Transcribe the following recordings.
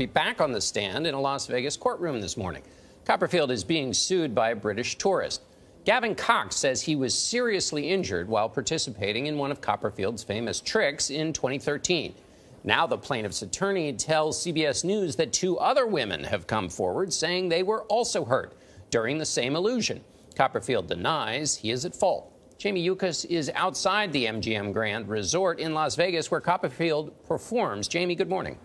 Be back on the stand in a Las Vegas courtroom this morning. Copperfield is being sued by a British tourist. Gavin Cox says he was seriously injured while participating in one of Copperfield's famous tricks in 2013. Now the plaintiff's attorney tells CBS News that two other women have come forward saying they were also hurt during the same illusion. Copperfield denies he is at fault. Jamie Yukas is outside the MGM Grand Resort in Las Vegas where Copperfield performs. Jamie, good morning.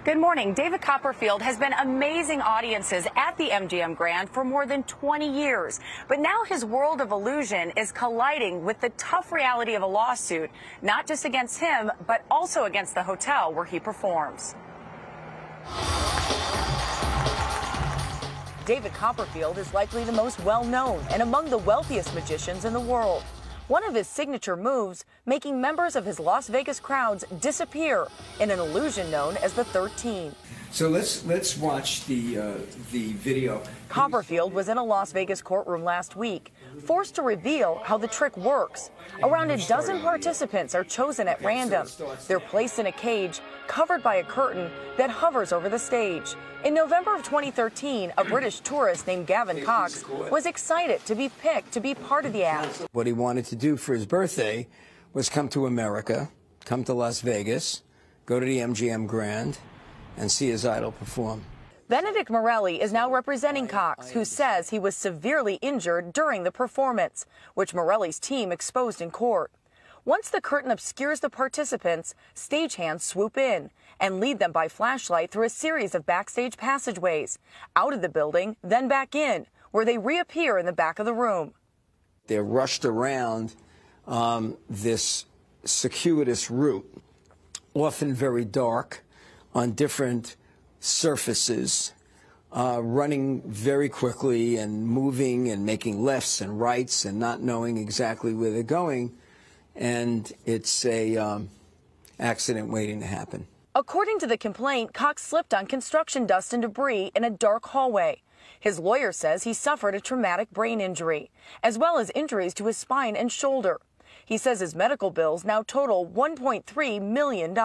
Good morning. David Copperfield has been amazing audiences at the MGM Grand for more than 20 years. But now his world of illusion is colliding with the tough reality of a lawsuit, not just against him, but also against the hotel where he performs. David Copperfield is likely the most well-known and among the wealthiest magicians in the world. One of his signature moves, making members of his Las Vegas crowds disappear in an illusion known as the 13. So let's watch the video. Copperfield was in a Las Vegas courtroom last week, forced to reveal how the trick works. Around a dozen participants are chosen at random. They're placed in a cage covered by a curtain that hovers over the stage. In November of 2013, a British tourist named Gavin Cox was excited to be picked to be part of the act. What he wanted to do for his birthday was come to America, come to Las Vegas, go to the MGM Grand, and see his idol perform. Benedict Morelli is now representing Cox, who says he was severely injured during the performance, which Morelli's team exposed in court. Once the curtain obscures the participants, stagehands swoop in and lead them by flashlight through a series of backstage passageways, out of the building, then back in, where they reappear in the back of the room. They're rushed around this circuitous route, often very dark, on different surfaces, running very quickly and moving and making lefts and rights and not knowing exactly where they're going. And it's a accident waiting to happen. According to the complaint, Cox slipped on construction dust and debris in a dark hallway. His lawyer says he suffered a traumatic brain injury, as well as injuries to his spine and shoulder. He says his medical bills now total $1.3 million.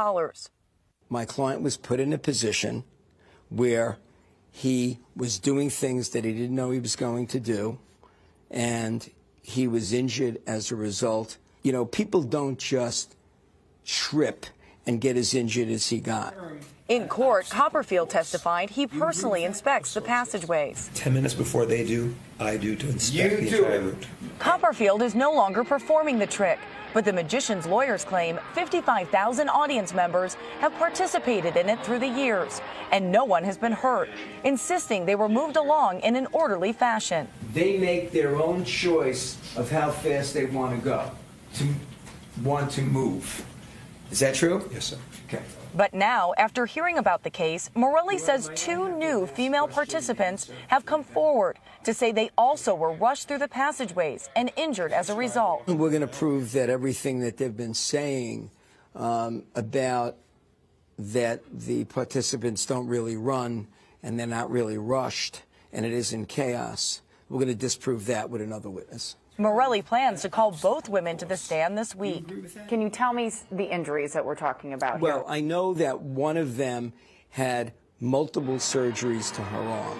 My client was put in a position where he was doing things that he didn't know he was going to do, and he was injured as a result. You know, people don't just trip and get as injured as he got. In court, Copperfield testified he personally inspects the passageways. 10 minutes before they do, I do to inspect the entire route. Copperfield is no longer performing the trick, but the magician's lawyers claim 55,000 audience members have participated in it through the years, and no one has been hurt, insisting they were moved along in an orderly fashion. They make their own choice of how fast they want to go, to move. Is that true? Yes, sir. Okay. But now, after hearing about the case, Morelli says two new female participants have come forward to say they also were rushed through the passageways and injured as a result. We're going to prove that everything that they've been saying about that the participants don't really run and they're not really rushed and it isn't chaos, we're going to disprove that with another witness. Morelli plans to call both women to the stand this week. Can you tell me the injuries that we're talking about here? Well, I know that one of them had multiple surgeries to her arm.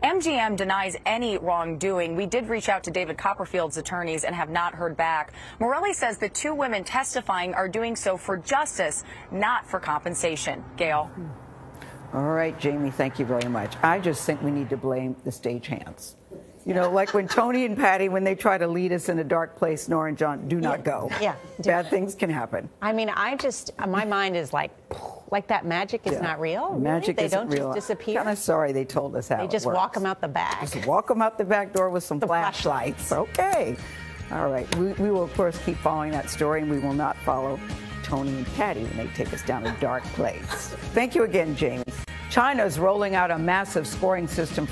MGM denies any wrongdoing. We did reach out to David Copperfield's attorneys and have not heard back. Morelli says the two women testifying are doing so for justice, not for compensation. Gail. All right, Jamie, thank you very much. I just think we need to blame the stagehands. You know, like when Tony and Patty, when they try to lead us in a dark place, Nora and John, do not go. Yeah. Bad things can happen. I mean, my mind is like that magic is not real. Magic really? isn't real. They don't just disappear. I'm kind of sorry they told us how They just it works. walk them out the back. Just walk them out the back door with some flashlights. Okay. All right. We will, of course, keep following that story, and we will not follow Tony and Patty when they take us down a dark place. Thank you again, Jamie. China is rolling out a massive scoring system